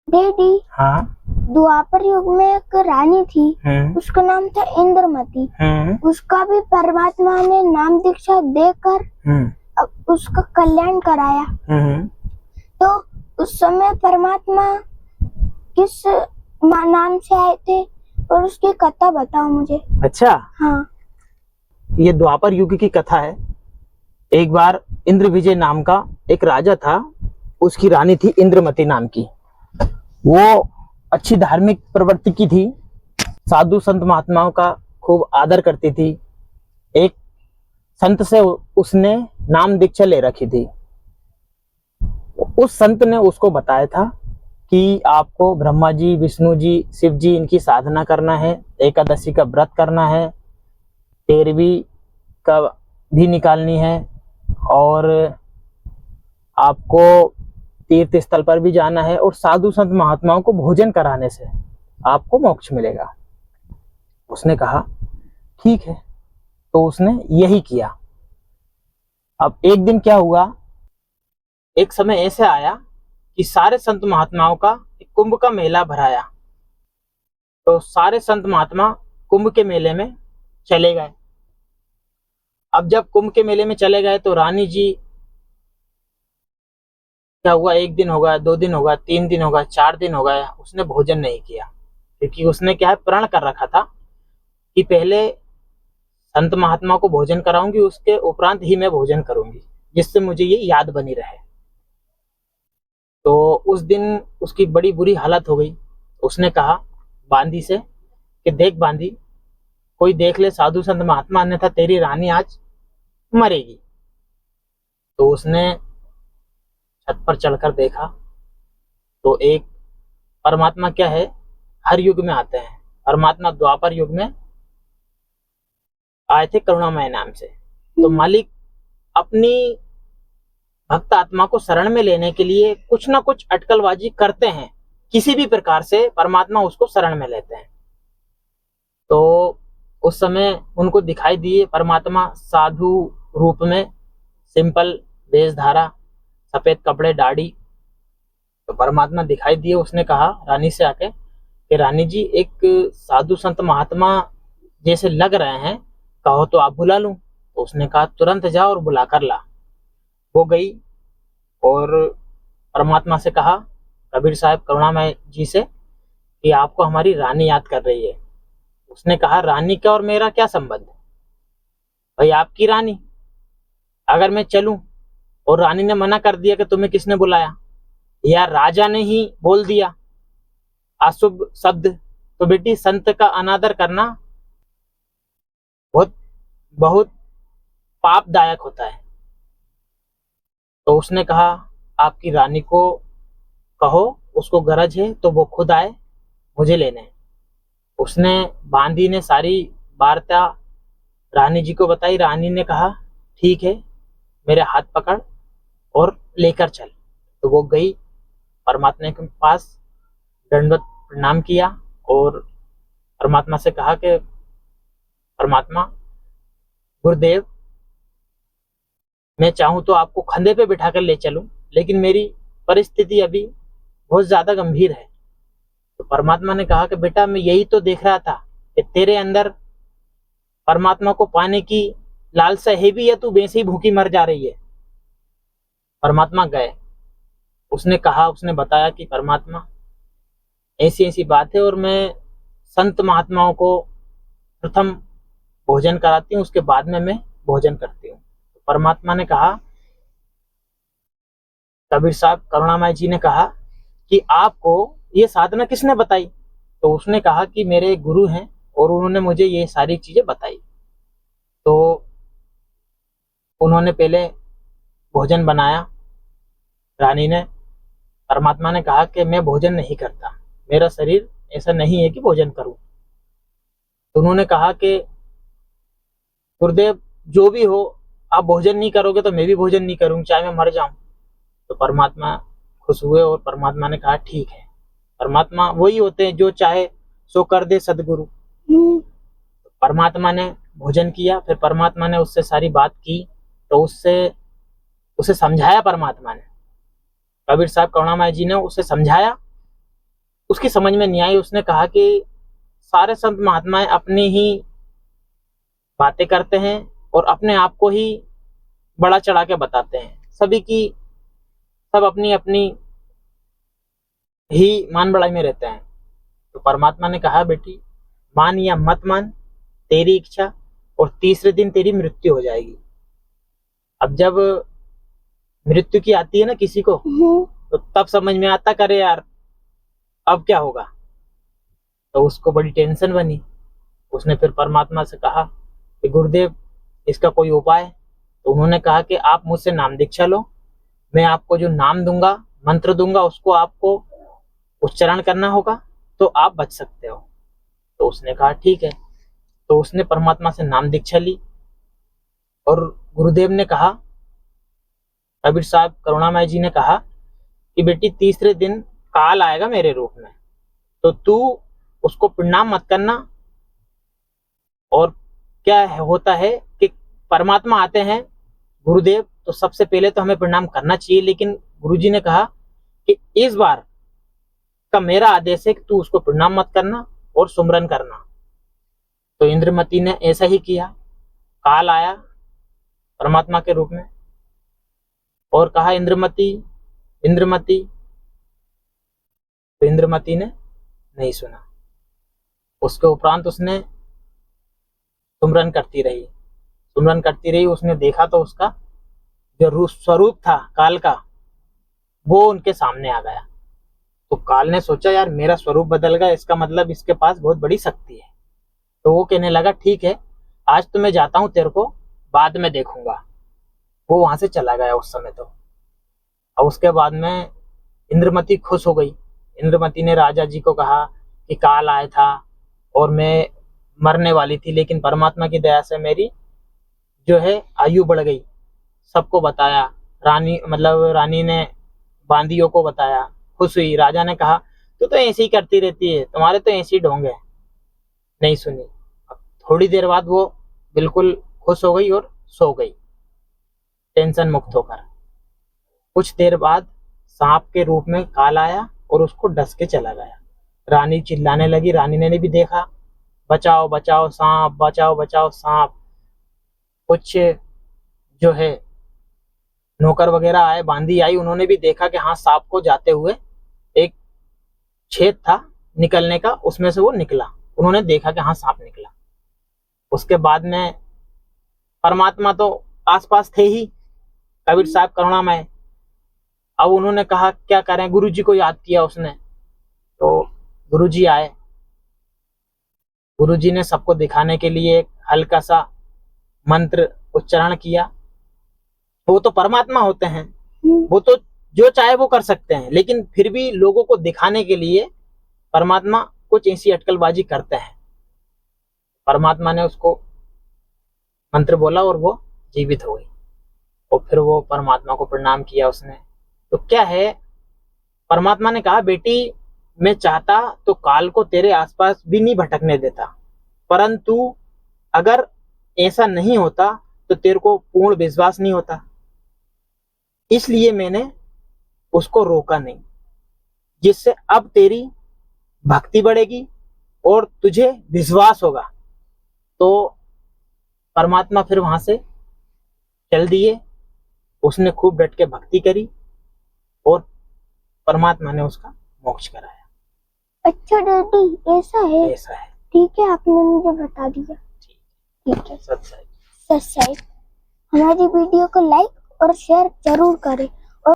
Daddy, हाँ। द्वापर युग में एक रानी थी, उसका नाम था इंद्रमती। उसका भी परमात्मा ने नाम दीक्षा देकर उसका कल्याण कराया। तो उस समय परमात्मा किस नाम से आए थे और उसकी कथा बताओ मुझे। अच्छा, हाँ। ये द्वापर युग की कथा है। एक बार इंद्र विजय नाम का एक राजा था, उसकी रानी थी इंद्रमती नाम की। वो अच्छी धार्मिक प्रवृत्ति की थी, साधु संत महात्माओं का खूब आदर करती थी। एक संत से उसने नाम दीक्षा ले रखी थी। उस संत ने उसको बताया था कि आपको ब्रह्मा जी, विष्णु जी, शिव जी इनकी साधना करना है, एकादशी का व्रत करना है, 13वीं का भी निकालनी है, और आपको तीर्थ स्थल पर भी जाना है, और साधु संत महात्माओं को भोजन कराने से आपको मोक्ष मिलेगा। उसने कहा ठीक है, तो उसने यही किया। अब एक दिन क्या हुआ, एक समय ऐसे आया कि सारे संत महात्माओं का एक कुंभ का मेला भराया। तो सारे संत महात्मा कुंभ के मेले में चले गए। अब जब कुंभ के मेले में चले गए तो रानी जी, क्या हुआ, 1 दिन हो गया, 2 दिन हो गया, 3 दिन हो गया, 4 दिन हो गया, उसने भोजन नहीं किया। क्योंकि उसने क्या है, प्रण कर रखा था कि पहले संत महात्मा को भोजन कराऊंगी, उसके उपरांत ही मैं भोजन करूंगी, जिससे मुझे ये याद बनी रहे। तो उस दिन उसकी बड़ी बुरी हालत हो गई। उसने कहा बांदी से कि देख बांदी, कोई देख ले साधु संत महात्मा, अन्यथा तेरी रानी आज मरेगी। तो उसने छत पर चढ़कर देखा तो एक परमात्मा क्या है, हर युग में आते हैं। परमात्मा द्वापर युग में आए थे करुणामय नाम से। तो मालिक अपनी भक्त आत्मा को शरण में लेने के लिए कुछ ना कुछ अटकलबाजी करते हैं, किसी भी प्रकार से परमात्मा उसको शरण में लेते हैं। तो उस समय उनको दिखाई दिए परमात्मा साधु रूप में, सिंपल वेशधारा, सफेद कपड़े, दाढ़ी। तो परमात्मा दिखाई दिए। उसने कहा रानी से आके कि रानी जी, एक साधु संत महात्मा जैसे लग रहे हैं, कहो तो आप बुला लूं। तो उसने कहा तुरंत जा और बुला कर ला। वो गई और परमात्मा से कहा, कबीर साहब करुणामय जी से, कि आपको हमारी रानी याद कर रही है। उसने कहा रानी का और मेरा क्या संबंध? भाई आपकी रानी, अगर मैं चलूं और रानी ने मना कर दिया कि तुम्हें किसने बुलाया, या राजा ने ही बोल दिया अशुभ शब्द, तो बेटी संत का अनादर करना बहुत बहुत पापदायक होता है। तो उसने कहा आपकी रानी को कहो, उसको गरज है तो वो खुद आए मुझे लेने। उसने, बांदी ने सारी वार्ता रानी जी को बताई। रानी ने कहा ठीक है, मेरे हाथ पकड़ और लेकर चल। तो वो गई परमात्मा के पास, दंडवत प्रणाम किया और परमात्मा से कहा कि परमात्मा गुरुदेव, मैं चाहूं तो आपको कंधे पे बिठाकर ले चलूं, लेकिन मेरी परिस्थिति अभी बहुत ज्यादा गंभीर है। तो परमात्मा ने कहा कि बेटा, मैं यही तो देख रहा था कि तेरे अंदर परमात्मा को पाने की लालसा है भी, या तू वैसे ही भूखी मर जा रही है। परमात्मा गए। उसने कहा, उसने बताया कि परमात्मा ऐसी ऐसी बात है, और मैं संत महात्माओं को प्रथम भोजन कराती हूँ, उसके बाद में मैं भोजन करती हूँ। तो परमात्मा ने कहा, कबीर साहब करुणामय जी ने कहा कि आपको ये साधना किसने बताई? तो उसने कहा कि मेरे गुरु हैं और उन्होंने मुझे ये सारी चीजें बताई। तो उन्होंने पहले भोजन बनाया। रानी ने, परमात्मा ने कहा कि मैं भोजन नहीं करता, मेरा शरीर ऐसा नहीं है कि भोजन करूं। तो उन्होंने कहा कि गुरुदेव जो भी हो, आप भोजन नहीं करोगे तो मैं भी भोजन नहीं करूंगी, चाहे मैं मर जाऊं। तो परमात्मा खुश हुए और परमात्मा ने कहा ठीक है। परमात्मा वही होते हैं जो चाहे सो कर दे सदगुरु। परमात्मा ने भोजन किया, फिर परमात्मा ने उससे सारी बात की। तो उसे समझाया परमात्मा ने, कबीर साहब करुणामय जी ने उसे समझाया उसकी समझ में नहीं आई। उसने कहा कि सारे संत महात्माएं अपनी ही बातें करते हैं और अपने आप को ही बड़ा चढ़ा के बताते हैं, सब अपनी अपनी ही मान बढ़ाई में रहते हैं। तो परमात्मा ने कहा, बेटी मान या मत मान, तेरी इच्छा, और तीसरे दिन तेरी मृत्यु हो जाएगी। अब जब मृत्यु की आती है ना किसी को, तो तब समझ में आता, करे यार अब क्या होगा। तो उसको बड़ी टेंशन बनी। उसने फिर परमात्मा से कहा कि गुरुदेव इसका कोई उपाय। तो उन्होंने कहा कि आप मुझसे नाम दीक्षा लो, मैं आपको जो नाम दूंगा, मंत्र दूंगा, उसको आपको उच्चारण करना होगा तो आप बच सकते हो। तो उसने कहा ठीक है। तो उसने परमात्मा से नाम दीक्षा ली और गुरुदेव ने कहा, कबीर साहब करुणामय जी ने कहा कि बेटी तीसरे दिन काल आएगा मेरे रूप में, तो तू उसको प्रणाम मत करना। और क्या होता है कि परमात्मा आते हैं गुरुदेव, तो सबसे पहले तो हमें प्रणाम करना चाहिए, लेकिन गुरुजी ने कहा कि इस बार का मेरा आदेश है कि तू उसको प्रणाम मत करना और सुमरन करना। तो इंद्रमती ने ऐसा ही किया। काल आया परमात्मा के रूप में और कहा, इंद्रमती इंद्रमती। तो इंद्रमती ने नहीं सुना। उसके उपरांत उसने सुमरन करती रही। उसने देखा तो उसका जो स्वरूप था काल का, वो उनके सामने आ गया। तो काल ने सोचा, यार मेरा स्वरूप बदल गया, इसका मतलब इसके पास बहुत बड़ी शक्ति है। तो वो कहने लगा, ठीक है आज तो मैं जाता हूं, तेरे को बाद में देखूंगा। वो वहां से चला गया उस समय। तो और उसके बाद में इंद्रमती खुश हो गई। इंद्रमती ने राजा जी को कहा कि काल आया था और मैं मरने वाली थी, लेकिन परमात्मा की दया से मेरी जो है आयु बढ़ गई। सबको बताया, रानी ने बांदियों को बताया, खुश हुई। राजा ने कहा, तू तो ऐसी ही करती रहती है, तुम्हारे तो ऐसी ढोंग है। नहीं सुनी। अब थोड़ी देर बाद वो बिल्कुल खुश हो गई और सो गई, टेंशन मुक्त होकर। कुछ देर बाद सांप के रूप में काल आया और उसको डस के चला गया। रानी चिल्लाने लगी। रानी ने भी देखा, बचाओ बचाओ सांप, बचाओ बचाओ सांप। कुछ जो है नौकर वगैरह आए, बांदी आई, उन्होंने भी देखा कि हाँ सांप को जाते हुए एक छेद था निकलने का, उसमें से वो निकला। उन्होंने देखा कि हाँ सांप निकला। उसके बाद में परमात्मा तो आसपास थे ही, कबीर साहब करुणामय। अब उन्होंने कहा क्या करें, गुरुजी को याद किया उसने। तो गुरुजी आए। गुरुजी ने सबको दिखाने के लिए एक हल्का सा मंत्र उच्चारण किया। वो तो परमात्मा होते हैं, वो तो जो चाहे वो कर सकते हैं, लेकिन फिर भी लोगों को दिखाने के लिए परमात्मा कुछ ऐसी अटकलबाजी करते हैं। परमात्मा ने उसको मंत्र बोला और वो जीवित हो गई। और फिर वो परमात्मा को प्रणाम किया उसने। तो क्या है, परमात्मा ने कहा, बेटी मैं चाहता तो काल को तेरे आसपास भी नहीं भटकने देता, परंतु अगर ऐसा नहीं होता तो तेरे को पूर्ण विश्वास नहीं होता, इसलिए मैंने उसको रोका नहीं, जिससे अब तेरी भक्ति बढ़ेगी और तुझे विश्वास होगा। तो परमात्मा फिर वहां से चल दिए। उसने खूब डट के भक्ति करी और परमात्मा ने उसका मोक्ष कराया। अच्छा डैडी, ऐसा है? ऐसा है। ठीक है, आपने मुझे बता दिया। ठीक है। सत्संग। सब्सक्राइब, हमारी वीडियो को लाइक और शेयर जरूर करें।